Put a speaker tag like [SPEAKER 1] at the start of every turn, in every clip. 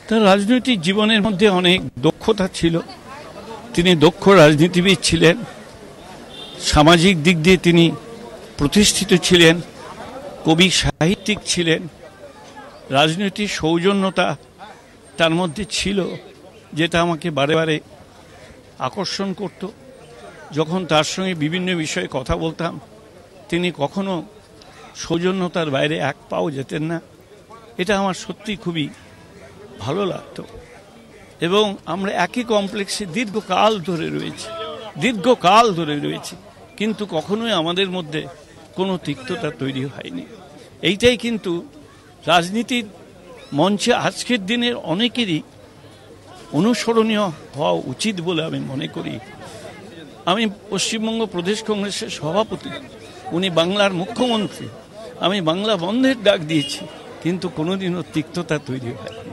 [SPEAKER 1] তার রাজনৈতিক জীবনের মধ্যে অনেক দক্ষতা ছিল। তিনি দক্ষ রাজনীতিবিদ ছিলেন, সামাজিক দিক দিয়ে তিনি প্রতিষ্ঠিত ছিলেন, কবি সাহিত্যিক ছিলেন। রাজনৈতিক সৌজন্যতা তার মধ্যে ছিল, যেটা আমাকে বারে বারে আকর্ষণ করত। যখন তার সঙ্গে বিভিন্ন বিষয়ে কথা বলতাম, তিনি কখনো সৌজন্যতার বাইরে এক পাও যেতেন না। এটা আমার সত্যি খুবই ভালো লাগতো। এবং আমরা একই কমপ্লেক্সে দীর্ঘকাল ধরে রয়েছি, কিন্তু কখনোই আমাদের মধ্যে কোনো তিক্ততা তৈরি হয়নি। এইটাই কিন্তু রাজনীতির মঞ্চে আজকের দিনের অনেকেরই অনুসরণীয় হওয়া উচিত বলে আমি মনে করি। আমি পশ্চিমবঙ্গ প্রদেশ কংগ্রেসের সভাপতি, উনি বাংলার মুখ্যমন্ত্রী। আমি বাংলা বন্ধের ডাক দিয়েছি, কিন্তু কোনোদিনও তিক্ততা তৈরি হয়নি।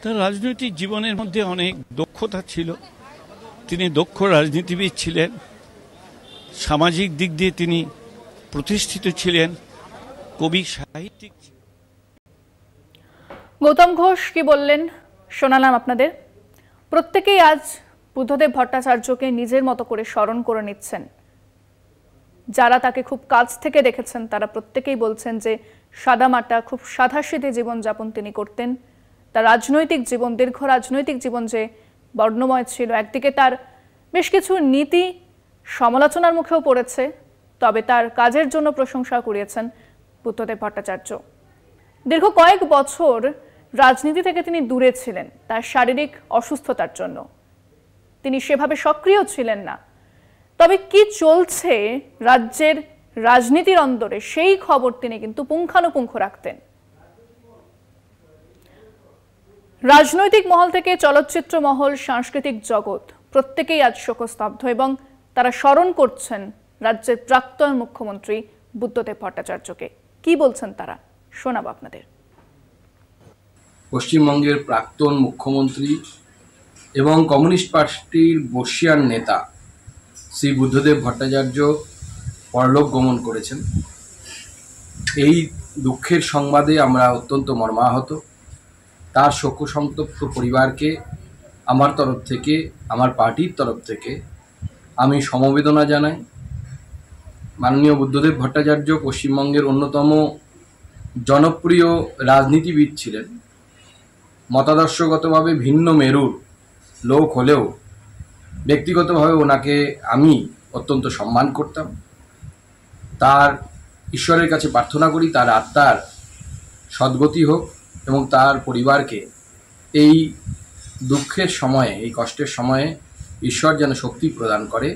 [SPEAKER 1] তার রাজনৈতিক জীবনের মধ্যে অনেক দক্ষতা ছিল। তিনি দক্ষ রাজনীতিবিদ ছিলেন, সামাজিক দিক দিয়ে তিনি প্রতিষ্ঠিত ছিলেন, কবি সাহিত্যিক ছিলেন।
[SPEAKER 2] গৌতম ঘোষ কি বললেন শোনালাম আপনাদের। প্রত্যেকেই আজ বুদ্ধদেব ভট্টাচার্যকে নিজের মতো করে স্মরণ করে নিচ্ছেন। যারা তাকে খুব কাছ থেকে দেখেছেন তারা প্রত্যেকেই বলছেন যে সাদামাটা খুব সাধাসিধে জীবনযাপন তিনি করতেন। তার রাজনৈতিক জীবন, দীর্ঘ রাজনৈতিক জীবন যে বর্ণময় ছিল, একদিকে তার বেশ কিছু নীতি সমালোচনার মুখেও পড়েছে, তবে তার কাজের জন্য প্রশংসা কুড়িয়েছেন বুদ্ধদেব ভট্টাচার্য। দীর্ঘ কয়েক বছর রাজনীতি থেকে তিনি দূরে ছিলেন তার শারীরিক অসুস্থতার জন্য। তিনি সেভাবে সক্রিয় ছিলেন না। তবে কি চলছে রাজ্যের রাজনীতির অন্দরে সেই খবর তিনি কিন্তু পুঙ্খানুপুঙ্খ রাখতেন। রাজনৈতিক মহল থেকে চলচ্চিত্র মহল, সাংস্কৃতিক জগৎ প্রত্যেকেই আজ শোকস্তব্ধ এবং তারা স্মরণ করছেন রাজ্যের প্রাক্তন মুখ্যমন্ত্রী বুদ্ধদেব ভট্টাচার্যকে। কি বলছেন তারা, শোনাব আপনাদের।
[SPEAKER 3] পশ্চিমবঙ্গের প্রাক্তন মুখ্যমন্ত্রী এবং কমিউনিস্ট পার্টির বর্ষিয়ান নেতা শ্রী বুদ্ধদেব ভট্টাচার্য পরলোক গমন করেছেন। এই দুঃখের সংবাদে আমরা অত্যন্ত মর্মাহত। তার শোকসন্তপ্ত পরিবারকে আমার তরফ থেকে, আমার পার্টির তরফ থেকে আমি সমবেদনা জানাই। মাননীয় বুদ্ধদেব ভট্টাচার্য পশ্চিমবঙ্গের অন্যতম জনপ্রিয় রাজনীতিবিদ ছিলেন। মতাদর্শগতভাবে ভিন্ন মেরুর লোক হলেও ব্যক্তিগতভাবে ওনাকে আমি অত্যন্ত সম্মান করতাম। তার ঈশ্বরের কাছে প্রার্থনা করি তার আত্মার সদ্গতি হোক এবং তার পরিবারকে এই দুঃখের সময়ে, এই কষ্টের সময়ে ঈশ্বর যেন শক্তি প্রদান করে।